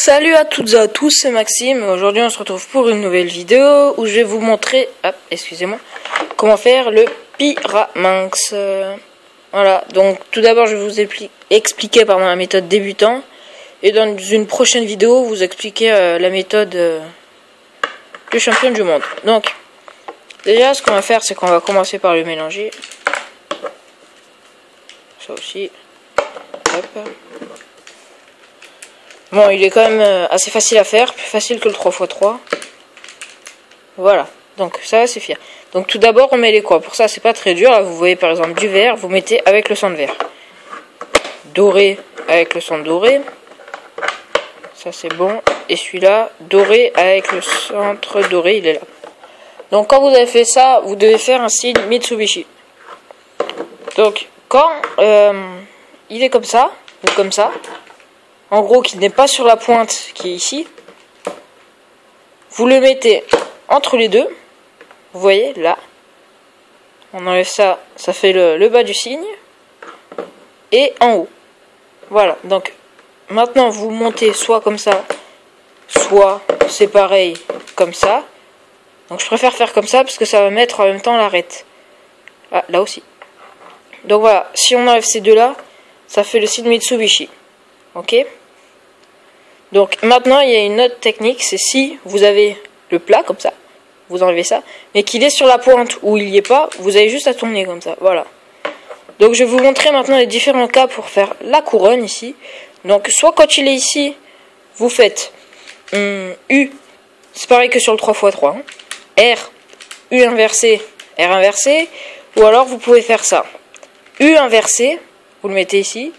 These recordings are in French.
Salut à toutes et à tous, c'est Maxime. Aujourd'hui on se retrouve pour une nouvelle vidéo où je vais vous montrer, excusez-moi, comment faire le Pyraminx. Voilà, donc tout d'abord je vais vous expliquer la méthode débutant. Et dans une prochaine vidéo vous expliquer la méthode du champion du monde. Donc déjà ce qu'on va faire, c'est qu'on va commencer par le mélanger. Ça aussi. Hop. Bon, il est quand même assez facile à faire, plus facile que le 3x3. Voilà, donc ça va suffire. Donc tout d'abord on met les quoi. Pour ça c'est pas très dur. Là, vous voyez par exemple du vert, vous mettez avec le centre vert. Doré avec le centre doré. Ça c'est bon. Et celui-là, doré avec le centre doré, il est là. Donc quand vous avez fait ça, vous devez faire un signe Mitsubishi. Donc quand il est comme ça, ou comme ça, en gros qui n'est pas sur la pointe qui est ici, vous le mettez entre les deux. Vous voyez là, on enlève ça, ça fait le bas du signe, et en haut. Voilà, donc maintenant vous montez soit comme ça, soit c'est pareil comme ça. Donc je préfère faire comme ça parce que ça va mettre en même temps l'arête. Ah, là aussi. Donc voilà, si on enlève ces deux là, ça fait le signe Mitsubishi. Ok. Donc maintenant il y a une autre technique, c'est si vous avez le plat comme ça, vous enlevez ça, mais qu'il est sur la pointe ou il n'y est pas, vous avez juste à tourner comme ça, voilà. Donc je vais vous montrer maintenant les différents cas pour faire la couronne ici. Donc soit quand il est ici, vous faites U, c'est pareil que sur le 3x3, R, U inversé, R inversé, ou alors vous pouvez faire ça. U inversé, vous le mettez ici,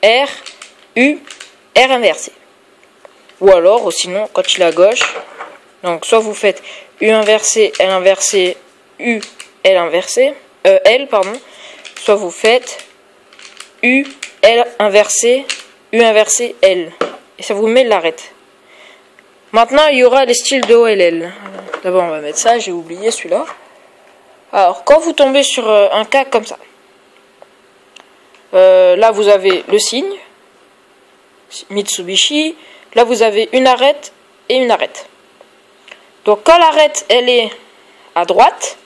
R, U, R inversé. Ou alors, sinon, quand il est à gauche, donc soit vous faites U inversé, L inversé, U, L inversé, L, pardon, soit vous faites U, L inversé, U inversé, L. Et ça vous met l'arête. Maintenant, il y aura les styles de OLL. D'abord, on va mettre ça, j'ai oublié celui-là. Alors, quand vous tombez sur un cas comme ça, là vous avez le signe Mitsubishi, là vous avez une arête et une arête. Donc quand l'arête elle est à droite,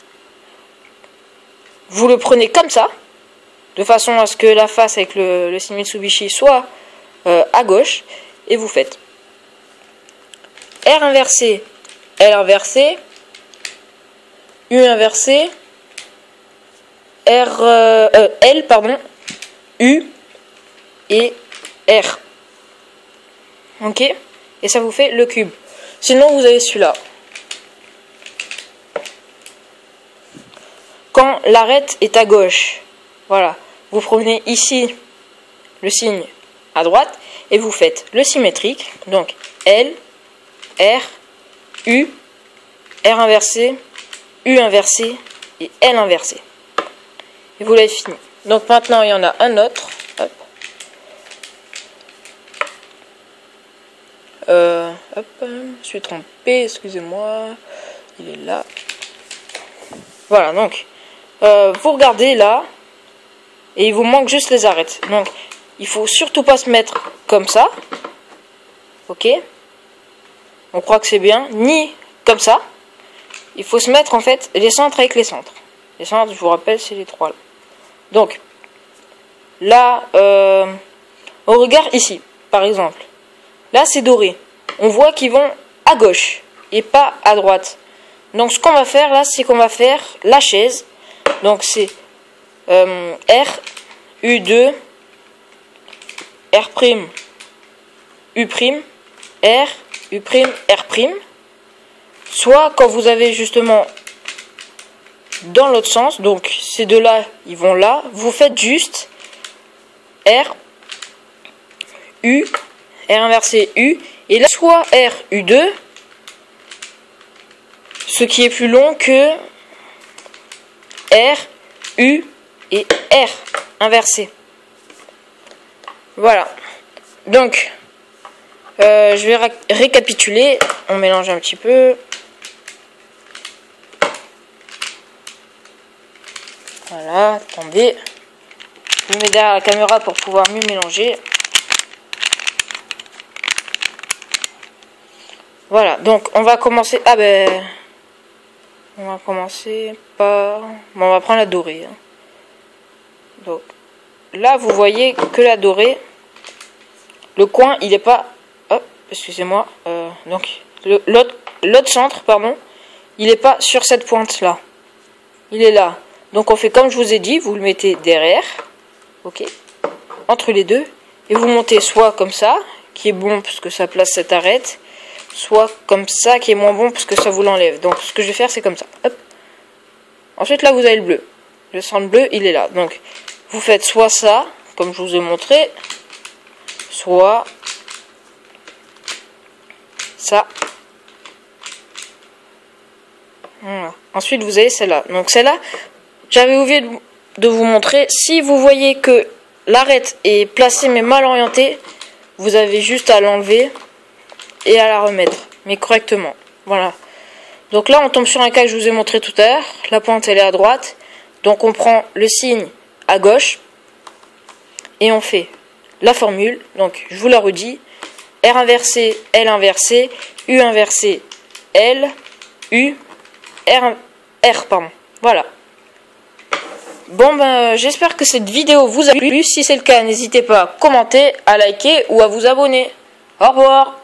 vous le prenez comme ça, de façon à ce que la face avec le signe Mitsubishi soit à gauche, et vous faites R inversé, L inversé, U inversé, L pardon, U et R. Ok, et ça vous fait le cube. Sinon vous avez celui-là. Quand l'arête est à gauche, voilà, vous prenez ici le signe à droite et vous faites le symétrique. Donc L, R, U, R inversé, U inversé et L inversé. Et vous l'avez fini. Donc maintenant il y en a un autre. Hop. Je suis trompé, excusez-moi. Il est là. Voilà, donc vous regardez là et il vous manque juste les arêtes. Donc il faut surtout pas se mettre comme ça. Ok. On croit que c'est bien. Ni comme ça. Il faut se mettre en fait les centres avec les centres. Les centres, je vous rappelle, c'est les trois là. Donc là, on regarde ici, par exemple. Là, c'est doré. On voit qu'ils vont à gauche et pas à droite. Donc, ce qu'on va faire là, c'est qu'on va faire la chaise. Donc, c'est R, U2, R', U', R, U', R'. Soit quand vous avez justement dans l'autre sens, donc ces deux-là, ils vont là, vous faites juste R, U, R inversé, U, et là, soit R, U2, ce qui est plus long que R, U et R inversé. Voilà. Donc, je vais récapituler. On mélange un petit peu. Voilà, attendez. Je me mets derrière la caméra pour pouvoir mieux mélanger. Voilà, donc on va commencer... Ah ben... On va commencer par... Bon, on va prendre la dorée. Hein. Donc, là, vous voyez que la dorée, le coin, il n'est pas... Hop, excusez-moi. Donc, l'autre centre, pardon, il n'est pas sur cette pointe-là. Il est là. Donc, on fait comme je vous ai dit, vous le mettez derrière, ok, entre les deux, et vous montez soit comme ça, qui est bon parce que ça place cette arête, soit comme ça, qui est moins bon parce que ça vous l'enlève. Donc, ce que je vais faire, c'est comme ça. Hop. Ensuite, là, vous avez le bleu. Le centre bleu, il est là. Donc, vous faites soit ça, comme je vous ai montré, soit ça. Voilà. Ensuite, vous avez celle-là. Donc, celle-là, j'avais oublié de vous montrer. Si vous voyez que l'arête est placée mais mal orientée, vous avez juste à l'enlever et à la remettre, mais correctement. Voilà. Donc là, on tombe sur un cas que je vous ai montré tout à l'heure. La pointe, elle est à droite. Donc, on prend le signe à gauche et on fait la formule. Donc, je vous la redis. R inversé, L inversé, U inversé, L, U, R, pardon. Voilà. Bon, ben, j'espère que cette vidéo vous a plu. Si c'est le cas, n'hésitez pas à commenter, à liker ou à vous abonner. Au revoir.